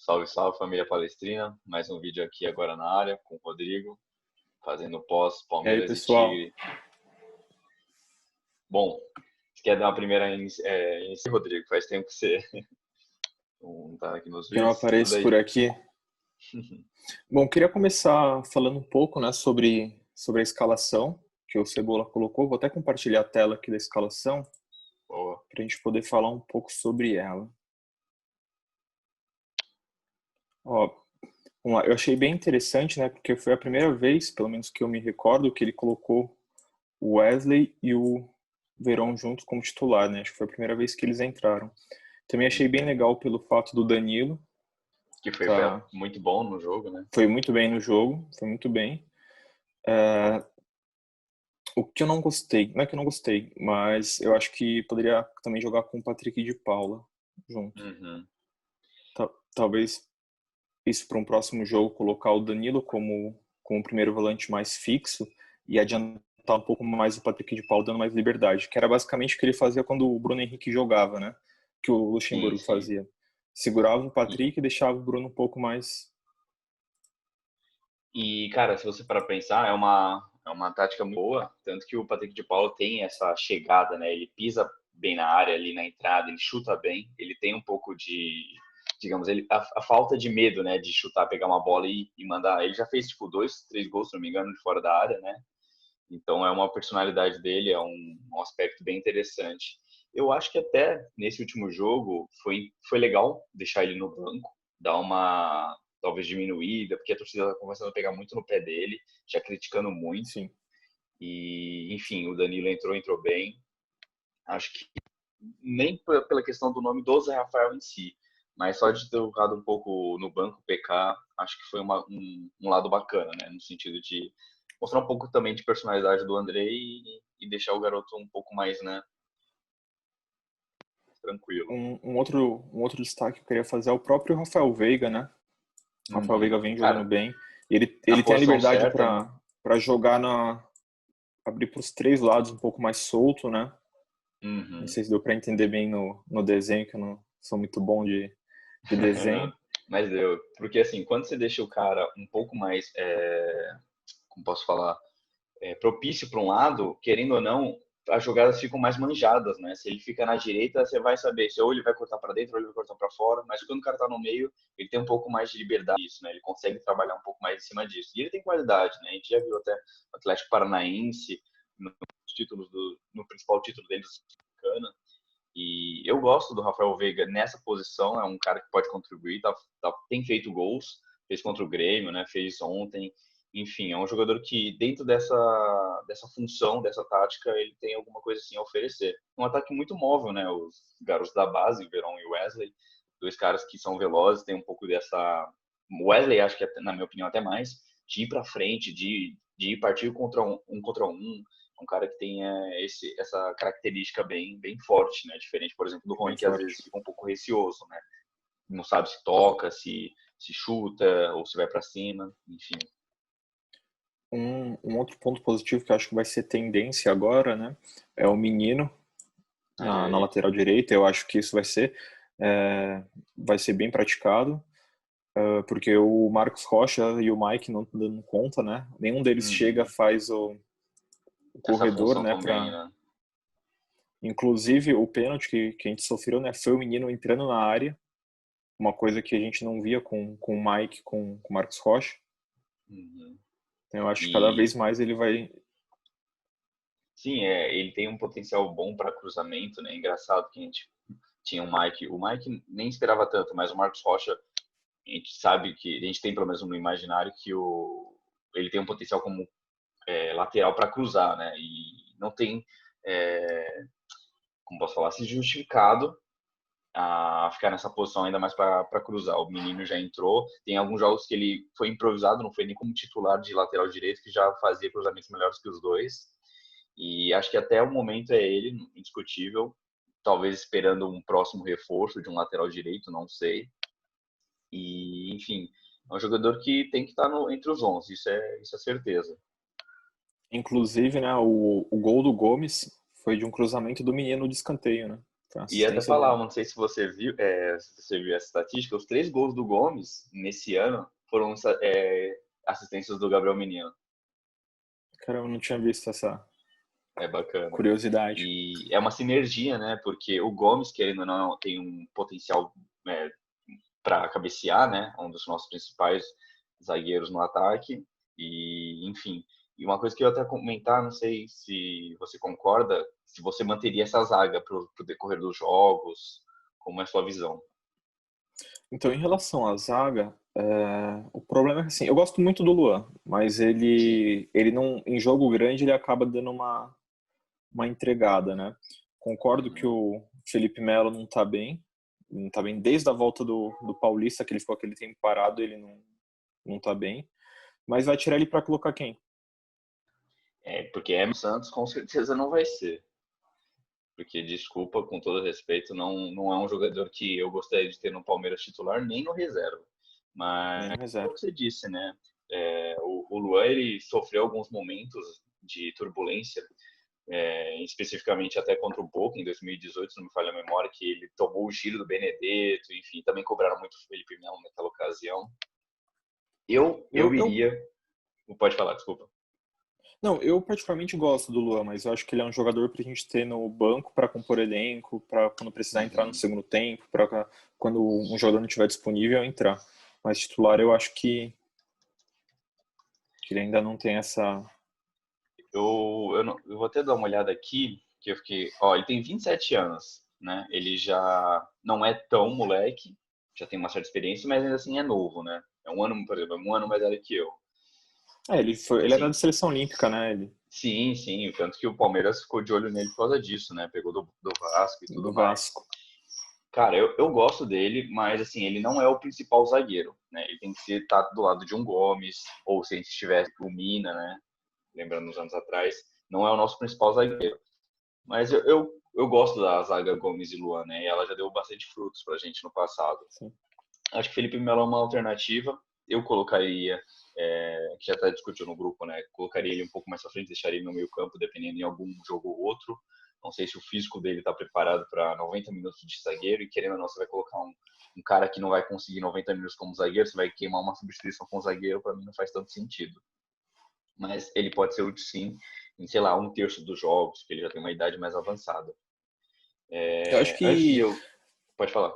Salve, salve família palestrina. Mais um vídeo aqui agora na área com o Rodrigo, fazendo pós E aí, Palmeiras e pessoal? Tigre. Bom, você quer dar uma primeira início, Rodrigo? Faz tempo que você não tá aqui nos Que não vídeos. Manda apareço por aí. aqui. Bom, queria começar falando um pouco, né, sobre a escalação que o Cebola colocou. Vou até compartilhar a tela aqui da escalação Boa. para a gente poder falar um pouco sobre ela. Ó, vamos lá. Eu achei bem interessante, né, porque foi a primeira vez, pelo menos que eu me recordo, que ele colocou o Wesley e o Verón juntos como titular, né? Acho que foi a primeira vez que eles entraram. Também achei bem legal pelo fato do Danilo. Que foi Tá, muito bom no jogo, né? foi muito bem no jogo, foi muito bem. O que eu não gostei, não é que eu não gostei, mas eu acho que poderia também jogar com o Patrick de Paula junto. Uhum. Talvez isso para um próximo jogo colocar o Danilo como o primeiro volante mais fixo e adiantar um pouco mais o Patrick de Paula, dando mais liberdade, que era basicamente o que ele fazia quando o Bruno Henrique jogava, né? Que o Sim, Luxemburgo sim. fazia. Segurava o E, Patrick e deixava o Bruno um pouco mais. cara, se você para pensar, é uma tática muito boa, tanto que o Patrick de Paulo tem essa chegada, né? Ele pisa bem na área ali na entrada, ele chuta bem, ele tem um pouco de, digamos, a falta de medo, né, de chutar, pegar uma bola e mandar. Ele já fez tipo 2, 3 gols, se não me engano, de fora da área, né? Então é uma personalidade dele, é um aspecto bem interessante. Eu acho que até nesse último jogo foi legal deixar ele no banco, dar uma talvez diminuída, porque a torcida está começando a pegar muito no pé dele, já criticando muito. Sim. E, enfim, o Danilo entrou bem. Acho que nem pela questão do nome do Zé Rafael em si, mas só de ter jogado um pouco no banco PK, acho que foi um lado bacana, né? No sentido de mostrar um pouco também de personalidade do André e deixar o garoto um pouco mais, né, tranquilo. Um outro destaque que eu queria fazer é o próprio Rafael Veiga, né? O Rafael Uhum. Veiga vem jogando Cara, bem. na Ele tem a posição liberdade certa, né? para jogar abrir para os três lados um pouco mais solto, né? Não Uhum. sei se deu para entender bem no desenho, que eu não sou muito bom de Não, desenho. mas deu. Porque assim, quando você deixa o cara um pouco mais, como posso falar, propício para um lado, querendo ou não, as jogadas ficam mais manjadas, né? Se ele fica na direita, você vai saber se ou ele vai cortar para dentro ou ele vai cortar para fora, mas quando o cara tá no meio, ele tem um pouco mais de liberdade nisso, né? Ele consegue trabalhar um pouco mais em cima disso. E ele tem qualidade, né? A gente já viu até o Atlético Paranaense no principal título dele do Sul-Americana. E eu gosto do Rafael Veiga nessa posição, é um cara que pode contribuir, tem feito gols, fez contra o Grêmio, né? Fez ontem. Enfim, é um jogador que, dentro dessa função, dessa tática, ele tem alguma coisa assim a oferecer. Um ataque muito móvel, né? Os garotos da base, o Verón e o Wesley, dois caras que são velozes, tem um pouco dessa. O Wesley, acho que, na minha opinião, até mais, de ir para frente, de ir partir contra um cara que tem essa característica bem forte, né? Diferente, por exemplo, do Bem Rony, que às forte. vezes fica um pouco receoso, né? Não sabe se toca, se chuta ou se vai para cima, enfim. Um outro ponto positivo que eu acho que vai ser tendência agora, né? É o menino Na na direita. lateral direita. Eu acho que isso vai ser bem praticado. Porque o Marcos Rocha e o Mike não estão dando conta, né? Nenhum deles chega, Uhum. faz o Essa corredor, função né? também, né? Inclusive, o pênalti que a gente sofreu, né? Foi o menino entrando na área, uma coisa que a gente não via com o Mike, com o Marcos Rocha. Uhum. Então, eu acho que cada E vez mais ele vai. sim, ele tem um potencial bom para cruzamento, né? Engraçado que a gente tinha o Mike nem esperava tanto, mas o Marcos Rocha, a gente sabe que a gente tem pelo menos no imaginário que ele tem um potencial como lateral para cruzar, né? E não tem, é, como posso falar, se justificado a ficar nessa posição ainda mais para cruzar. O menino já entrou, tem alguns jogos que ele foi improvisado, não foi nem como titular de lateral direito, que já fazia cruzamentos melhores que os dois. E acho que até o momento é ele, indiscutível. Talvez esperando um próximo reforço de um lateral direito, não sei. E, enfim, é um jogador que tem que estar entre os 11, isso é certeza. Inclusive, né? O gol do Gomes foi de um cruzamento do menino de escanteio, né? Foi uma E até assistência falar, dele. não sei se você viu, se você viu essa estatística, os 3 gols do Gomes nesse ano foram assistências do Gabriel Menino. Caramba, eu não tinha visto essa É bacana. curiosidade. E é uma sinergia, né? Porque o Gomes, querendo ou não, tem um potencial para cabecear, né? Um dos nossos principais zagueiros no ataque. E, enfim. E uma coisa que eu ia até comentar, não sei se você concorda, se você manteria essa zaga para o decorrer dos jogos, como é a sua visão? Então, em relação à zaga, o problema é que assim, eu gosto muito do Luan, mas Sim. ele não, em jogo grande, ele acaba dando uma entregada, né? Concordo que Uhum. o Felipe Melo não tá bem desde a volta do Paulista, que ele ficou aquele tempo parado, ele não tá bem. Mas vai tirar ele para colocar quem? Porque Emerson Santos com certeza não vai ser. Porque, desculpa, com todo respeito, não é um jogador que eu gostaria de ter no Palmeiras titular, nem no reserva. Nem Mas, no é o reserva. que você disse, né? O Luan, ele sofreu alguns momentos de turbulência, especificamente até contra o Boca, em 2018, se não me falha a memória, que ele tomou o giro do Benedetto, enfim, também cobraram muito o Felipe Melo naquela ocasião. Eu Eu iria... Pode falar, desculpa. Não, eu particularmente gosto do Luan, mas eu acho que ele é um jogador pra gente ter no banco pra compor elenco, pra quando precisar entrar no Uhum. segundo tempo, pra quando um jogador não estiver disponível entrar. Mas titular eu acho que ele ainda não tem essa. Eu vou até dar uma olhada aqui, que eu fiquei. Ó, ele tem 27 anos, né? Ele já não é tão moleque, já tem uma certa experiência, mas ainda assim é novo, né? É um ano, por exemplo, é um ano mais velho que eu. Ele era Assim, da seleção olímpica, né? Ele, sim, sim, tanto que o Palmeiras ficou de olho nele por causa disso, né? Pegou do Vasco e tudo do mais. Vasco. Cara, eu gosto dele, mas assim, ele não é o principal zagueiro, né? Ele tem que ser tá do lado de um Gomes, ou se a gente tivesse o Mina, né? Lembrando nos anos atrás, não é o nosso principal zagueiro. Mas eu gosto da zaga Gomes e Luan, né? E ela já deu bastante frutos pra gente no passado. Sim. Acho que Felipe Melo é uma alternativa. Eu colocaria, que já está discutindo no grupo, né? Colocaria ele um pouco mais à frente, deixaria ele no meio campo, dependendo em algum jogo ou outro. Não sei se o físico dele está preparado para 90 minutos de zagueiro e querendo ou não, você vai colocar um cara que não vai conseguir 90 minutos como zagueiro, você vai queimar uma substituição com o zagueiro, para mim não faz tanto sentido. Mas ele pode ser útil sim em, sei lá, um terço dos jogos, porque ele já tem uma idade mais avançada. Eu acho Antes de que eu. Pode falar.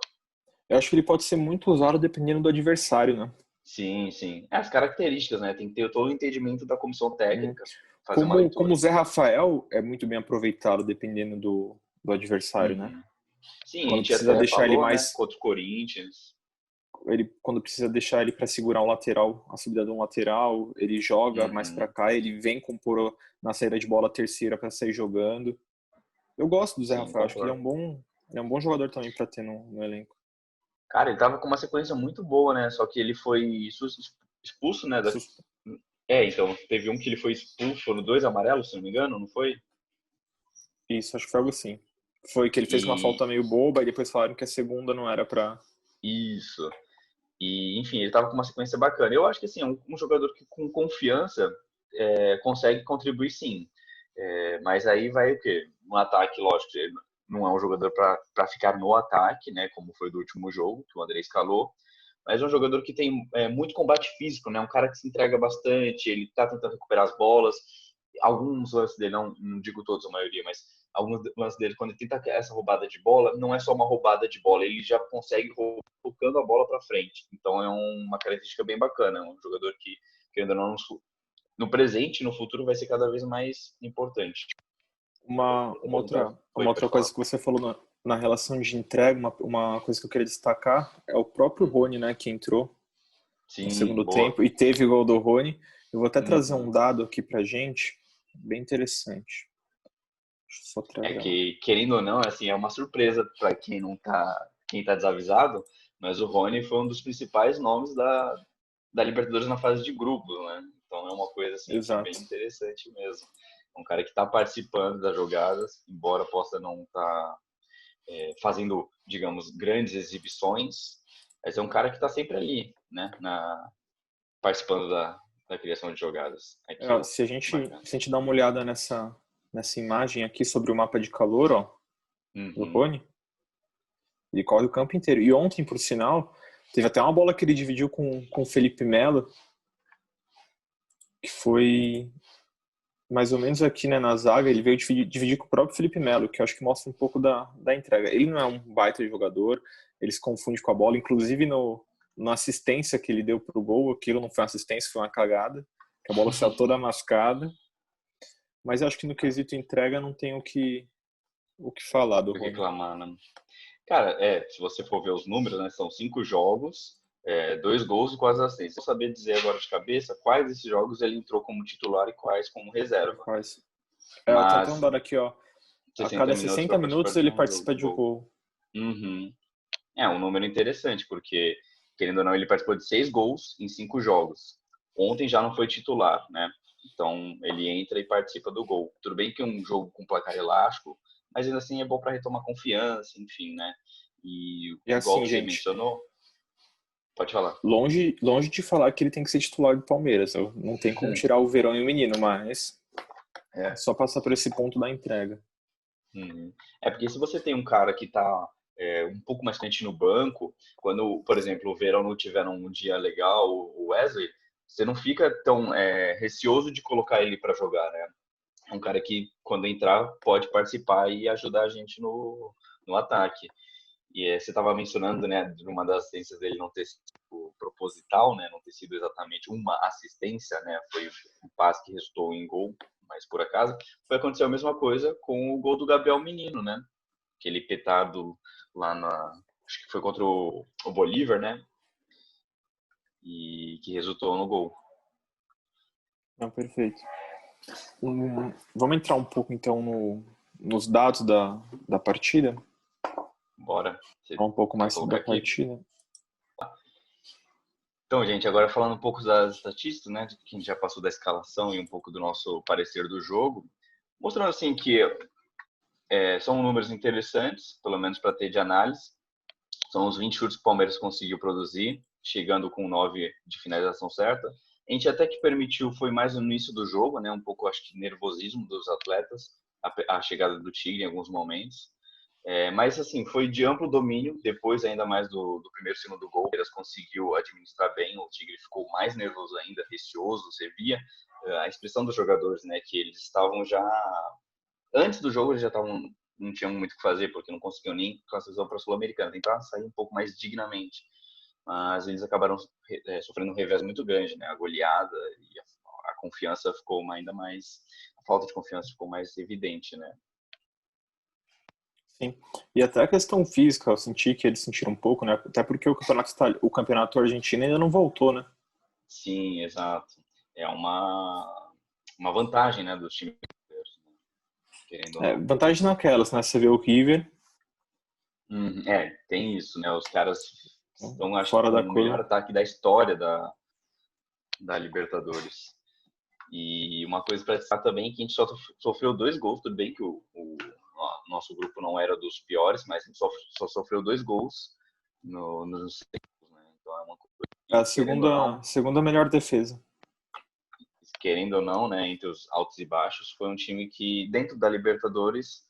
eu acho que ele pode ser muito usado dependendo do adversário, né? Sim, sim. As características, né? Tem que ter todo o entendimento da comissão Uhum. técnica, fazer uma Como leitura. o Zé Rafael é muito bem aproveitado dependendo do adversário, né? Uhum. Sim, a Quando gente precisa até deixar ele falou, né? mais Contra o Corinthians. quando precisa deixar ele para segurar um lateral, a subida de um lateral, ele joga mais para Uhum. cá, ele vem compor na saída de bola a terceira para sair jogando. Eu gosto do Zé Sim, Rafael, acho que concordo. ele é um bom jogador também para ter no elenco. Cara, ele tava com uma sequência muito boa, né? Só que ele foi expulso, né? Sus- Então, teve um que ele foi expulso, foram 2 amarelos, se não me engano, não foi? Isso, acho que foi algo assim. Foi que ele fez uma E falta meio boba e depois falaram que a segunda não era para. isso. E, enfim, ele tava com uma sequência bacana. Eu acho que, assim, é um jogador que com confiança consegue contribuir sim. Mas aí vai o quê? Um ataque, lógico, ele não é um jogador para ficar no ataque, né? Como foi do último jogo, que o André escalou. Mas é um jogador que tem muito combate físico, né? Um cara que se entrega bastante, ele tá tentando recuperar as bolas. Alguns lances dele, não digo todos, a maioria, mas alguns lances dele, quando ele tenta essa roubada de bola, não é só uma roubada de bola, ele já consegue tocando a bola para frente. Então é uma característica bem bacana. É um jogador que ainda não no presente e no futuro vai ser cada vez mais importante. Uma Oi, pode outra coisa falar. que você falou na relação de entrega, uma coisa que eu queria destacar é o próprio Rony, né, que entrou no Sim, segundo boa. tempo e teve o gol do Rony. Eu vou até trazer um Uhum. dado aqui pra gente, bem interessante. Deixa eu só É trazer um aqui. que, querendo ou não, assim, é uma surpresa para quem tá desavisado, mas o Rony foi um dos principais nomes da Libertadores na fase de grupos, né? Então é uma coisa assim que bem Exato. interessante mesmo. É um cara que está participando das jogadas, embora possa não estar fazendo, digamos, grandes exibições, mas é um cara que está sempre ali, né? Participando da criação de jogadas. Aqui, ó, bacana. Se a gente dá uma olhada nessa imagem aqui sobre o mapa de calor, ó, do Uhum. Rony, Ele corre o campo inteiro. E ontem, por sinal, teve até uma bola que ele dividiu com o Felipe Melo, que foi mais ou menos aqui, né, na zaga. Ele veio dividir com o próprio Felipe Melo, que eu acho que mostra um pouco da entrega. Ele não é um baita jogador, ele se confunde com a bola, inclusive na assistência que ele deu pro gol, aquilo não foi uma assistência, foi uma cagada, que a bola saiu toda mascada. Mas eu acho que no quesito entrega não tem o que falar do Por Rony. reclamar, né? Cara, se você for ver os números, né, são 5 jogos, 2 gols e 4 assistências. Eu saber dizer agora de cabeça quais desses jogos ele entrou como titular e quais como reserva. Quase. Tá até um Mas dado aqui, ó. A 60 cada minutos 60 para participar minutos de ele um jogo participa de de um gol. gol. Uhum. É um número interessante, porque, querendo ou não, ele participou de 6 gols em 5 jogos. Ontem já não foi titular, né? Então, ele entra e participa do gol. Tudo bem que é um jogo com placar elástico, mas ainda assim é bom para retomar confiança, enfim, né? E E igual assim, que você gente, mencionou, pode falar. longe de falar que ele tem que ser titular do Palmeiras. Não tem como tirar o Verão e o Menino, mas é É. só passar por esse ponto da entrega. Uhum. É porque se você tem um cara que está um pouco mais frente no banco, quando, por exemplo, o Verão não tiver um dia legal, o Wesley, você não fica tão receoso de colocar ele para jogar, né? É um cara que, quando entrar, pode participar e ajudar a gente no ataque. E você estava mencionando, né, de uma das assistências dele não ter sido proposital, né, não ter sido exatamente uma assistência, né, foi um passe que resultou em gol, mas por acaso. Foi acontecer a mesma coisa com o gol do Gabriel Menino, né, aquele petado lá acho que foi contra o Bolívar, né, e que resultou no gol. Não, perfeito. Vamos entrar um pouco então nos dados da partida. Bora. Você Falar um pouco quer mais sobre colocar a aqui? partida. Então, gente, agora falando um pouco das estatísticas, né, que a gente já passou da escalação e um pouco do nosso parecer do jogo, mostrando assim que são números interessantes, pelo menos para ter de análise. São os 20 chutes que o Palmeiras conseguiu produzir, chegando com 9 de finalização certa. A gente até que permitiu, foi mais no início do jogo, né? Um pouco, acho que, nervosismo dos atletas, a chegada do Tigre em alguns momentos. Mas, assim, foi de amplo domínio, depois ainda mais do primeiro e segundo gol. O Palmeiras conseguiu administrar bem, o Tigre ficou mais nervoso ainda, receoso, você via a expressão dos jogadores, né? Que eles estavam já antes do jogo eles já estavam não tinham muito o que fazer porque não conseguiam nem classificação para a Sul-Americana, tentaram sair um pouco mais dignamente, mas eles acabaram sofrendo um revés muito grande, né? A goleada e a confiança ficou ainda mais, a falta de confiança ficou mais evidente, né? Sim. E até a questão física, eu senti que eles sentiram um pouco, né? Até porque o campeonato argentino ainda não voltou, né? Sim, exato. É uma vantagem, né, dos times brasileiros, né? Querendo ou não. Vantagem naquelas, né? Você vê o River Tem isso, né? Os caras estão, acho que, fora com da o melhor curva. ataque da história da Libertadores. E uma coisa para destacar também é que a gente só sofreu 2 gols, tudo bem que o nosso grupo não era dos piores, mas a gente só sofreu 2 gols nos tempos, né? Então é uma coisa É a que, segunda melhor defesa. querendo ou não, né, entre os altos e baixos, foi um time que, dentro da Libertadores,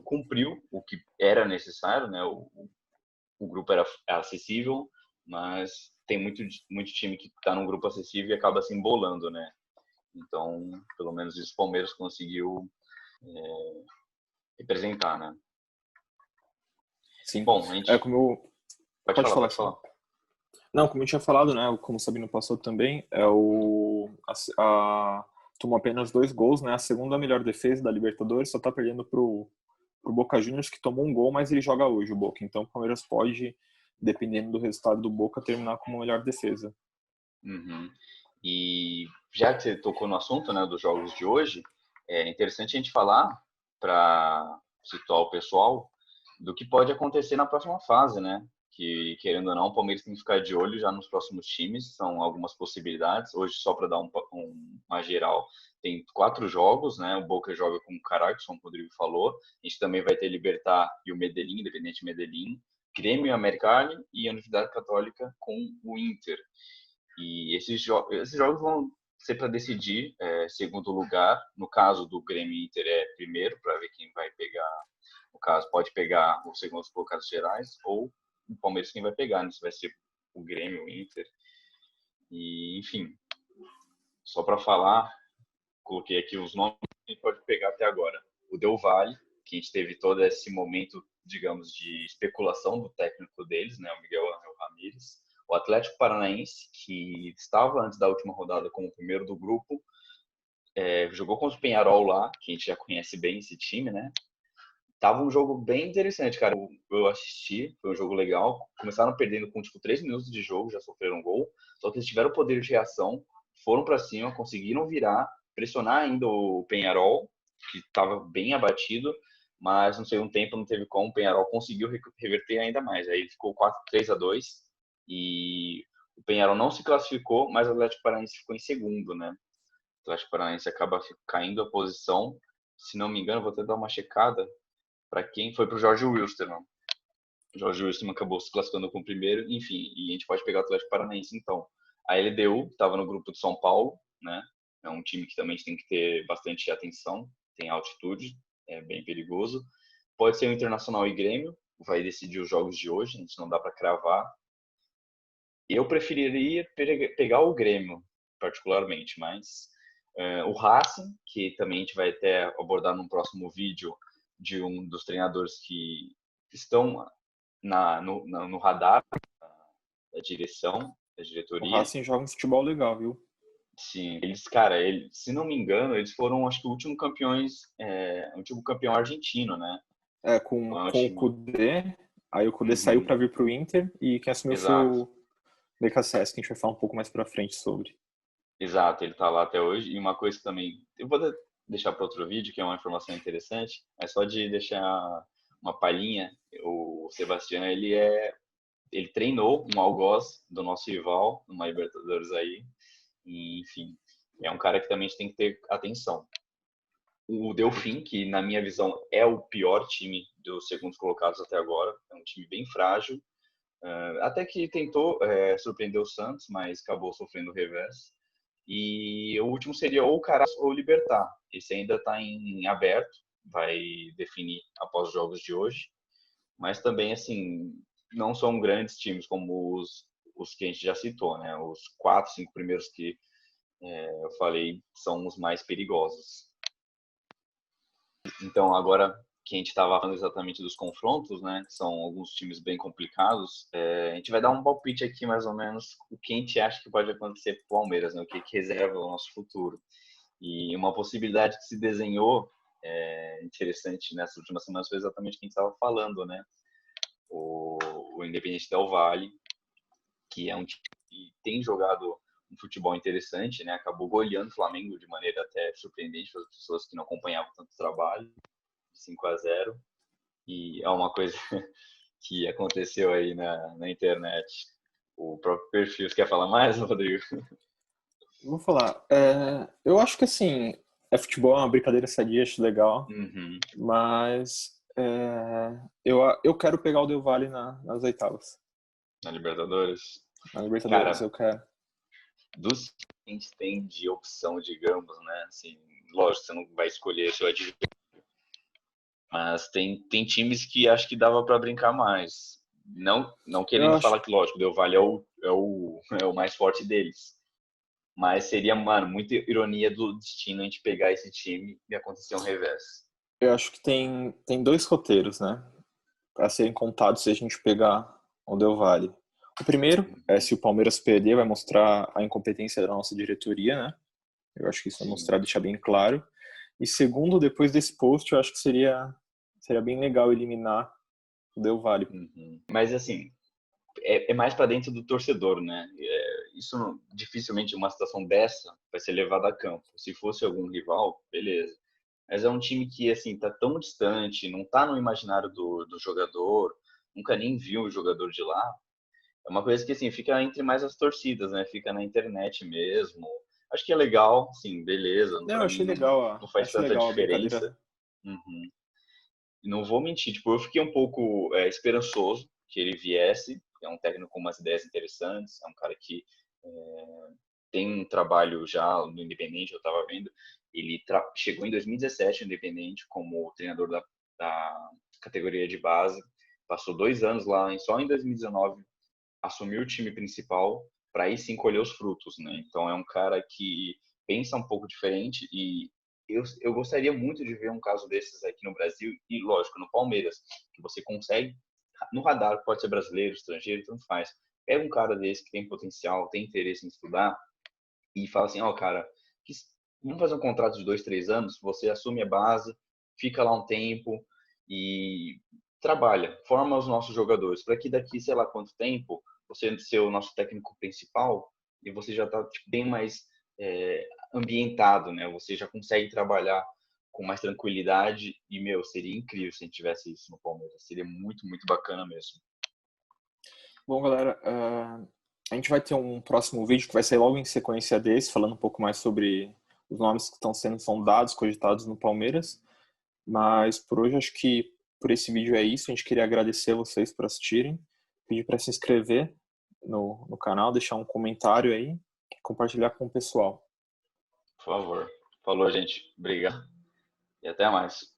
cumpriu o que era necessário, né? O grupo era acessível, mas tem muito time que está num grupo acessível e acaba se embolando, né? Então, pelo menos isso o Palmeiras conseguiu representar, né? Sim. Bom, a gente Como eu... pode Pode falar, falar, pode fala. falar. Não, como eu tinha falado, né? Como o Sabino passou também, tomou apenas 2 gols, né? A segunda melhor defesa da Libertadores, só tá perdendo pro Boca Juniors, que tomou um gol, mas ele joga hoje, o Boca. Então o Palmeiras pode, dependendo do resultado do Boca, terminar como melhor defesa. Uhum. E já que você tocou no assunto, né, dos jogos de hoje, é interessante a gente falar para situar o pessoal do que pode acontecer na próxima fase, né? Que, querendo ou não, o Palmeiras tem que ficar de olho já nos próximos times, são algumas possibilidades. Hoje, só para dar uma geral, tem 4 jogos, né? O Boca joga com o Caracas, como o Rodrigo falou. A gente também vai ter Libertad e o Medellín, Independente Medellín, Grêmio e Americali e a Universidade Católica com o Inter. E esses jogos vão ser para decidir segundo lugar. No caso do Grêmio Inter é primeiro, para ver quem vai pegar o caso, pode pegar os segundos colocados gerais ou o Palmeiras quem vai pegar, né? Se vai ser o Grêmio, o Inter. E, enfim, só para falar, coloquei aqui os nomes que a gente pode pegar até agora. O Del Valle, que a gente teve todo esse momento, digamos, de especulação do técnico deles, né? O Miguel Ángel Ramírez. O Atlético Paranaense, que estava antes da última rodada como o primeiro do grupo, jogou contra o Penharol lá, que a gente já conhece bem esse time, né? Tava um jogo bem interessante, cara. Eu assisti, foi um jogo legal. Começaram perdendo com, tipo, 3 minutos de jogo, já sofreram um gol. Só que eles tiveram o poder de reação, foram para cima, conseguiram virar, pressionar ainda o Penharol, que estava bem abatido, mas não sei, um tempo não teve como. O Penharol conseguiu reverter ainda mais. Aí ficou 3-2 e o Penharol não se classificou, mas o Atlético Paranaense ficou em segundo, né? O Atlético Paranaense acaba caindo a posição. Se não me engano, vou até dar uma checada para quem foi para o Jorge Wilstermann. O Jorge Wilstermann acabou se classificando como primeiro, enfim, e a gente pode pegar o Atlético Paranaense então. A LDU estava no grupo de São Paulo, né? É um time que também tem que ter bastante atenção, tem altitude, é bem perigoso. Pode ser o Internacional e Grêmio, vai decidir os jogos de hoje, a gente não dá para cravar. Eu preferiria pegar o Grêmio, particularmente, mas o Racing, que também a gente vai até abordar num próximo vídeo, de um dos treinadores que estão no radar da direção, da O diretoria. Racing joga um futebol legal, viu? Sim, eles, cara, se não me engano, eles foram, acho que, o último campeão argentino, né? Com, Então, é um com o time. Kudê, aí o Kudê saiu Uhum, para vir pro Inter e quem assumiu foi exato, o BKSS, que a gente vai falar um pouco mais pra frente sobre. exato, ele tá lá até hoje. E uma coisa também, eu vou deixar para outro vídeo, que é uma informação interessante, mas só de deixar uma palhinha, o Sebastião, ele treinou um algoz do nosso rival, numa Libertadores aí, e, enfim, é um cara que também a gente tem que ter atenção. O Delfim, que na minha visão é o pior time dos segundos colocados até agora, é um time bem frágil, até que tentou surpreender o Santos, mas acabou sofrendo o revés. E o último seria ou o Carás ou o Libertad. Esse ainda está em aberto, vai definir após os jogos de hoje. Mas também, assim, não são grandes times como os que a gente já citou, né? Os 4, 5 primeiros que eu falei são os mais perigosos. Então, agora que a gente estava falando exatamente dos confrontos, né? Que são alguns times bem complicados, a gente vai dar um palpite aqui, mais ou menos, o que a gente acha que pode acontecer com o Palmeiras, né? O que reserva o nosso futuro. E uma possibilidade que se desenhou interessante nessas últimas semanas foi exatamente o que a gente estava falando, né? O Independente Del Valle, que é um time que tem jogado um futebol interessante, né? Acabou goleando o Flamengo de maneira até surpreendente para as pessoas que não acompanhavam tanto o trabalho, 5-0. E é uma coisa que aconteceu aí na internet. O próprio perfil, você quer falar mais, Rodrigo? Vou falar, eu acho que assim, futebol, é uma brincadeira sadia, acho legal, Uhum. mas eu quero pegar o Del Valle nas oitavas. Na Libertadores. Na Libertadores, Cara, eu quero. dos que a gente tem de opção, digamos, né? Assim, lógico, você não vai escolher seu adversário, mas tem times que acho que dava para brincar mais. Não Eu querendo acho, falar que, lógico, o Del Valle é o mais forte deles. Mas seria, mano, muita ironia do destino a gente pegar esse time e acontecer um revés. eu acho que tem dois roteiros, né? Para serem contados se a gente pegar o Del Valle. O primeiro é Uhum. se o Palmeiras perder, vai mostrar a incompetência da nossa diretoria, né? Eu acho que isso vai Sim. mostrar, deixar bem claro. E segundo, depois desse post, eu acho que seria bem legal eliminar o Del Valle. Uhum. Mas assim, é mais para dentro do torcedor, né? Isso dificilmente uma situação dessa vai ser levada a campo. Se fosse algum rival, beleza. Mas é um time que assim tá tão distante, não tá no imaginário do jogador, nunca nem viu o jogador de lá. É uma coisa que assim fica entre mais as torcidas, né? Fica na internet mesmo. Acho que é legal, sim, beleza. Não, eu Para achei mim legal, não faz achei tanta legal a diferença. brincadeira. Uhum. Não vou mentir, tipo, eu fiquei um pouco esperançoso que ele viesse. É um técnico com umas ideias interessantes, é um cara que tem um trabalho já no Independente, eu estava vendo. Ele chegou em 2017 no Independente como treinador categoria de base, passou 2 anos lá, só em 2019 assumiu o time principal para aí sim colher os frutos, né? Então é um cara que pensa um pouco diferente e eu gostaria muito de ver um caso desses aqui no Brasil e, lógico, no Palmeiras, que você consegue, no radar, pode ser brasileiro, estrangeiro, tanto faz. Pega um cara desse que tem potencial, tem interesse em estudar e fala assim, ó, cara, vamos fazer um contrato de 2, 3 anos, você assume a base, fica lá um tempo e trabalha, forma os nossos jogadores, para que daqui, sei lá quanto tempo, você ser o nosso técnico principal e você já está tipo, bem mais ambientado, né? Você já consegue trabalhar com mais tranquilidade e, meu, seria incrível se a gente tivesse isso no Palmeiras. Seria muito, muito bacana mesmo. Bom, galera, a gente vai ter um próximo vídeo que vai sair logo em sequência desse, falando um pouco mais sobre os nomes que estão sendo sondados, cogitados no Palmeiras. Mas por hoje acho que por esse vídeo é isso. A gente queria agradecer vocês por assistirem, pedir para se inscrever no canal, deixar um comentário aí e compartilhar com o pessoal. Por favor. Falou, gente. Obrigado. E até mais.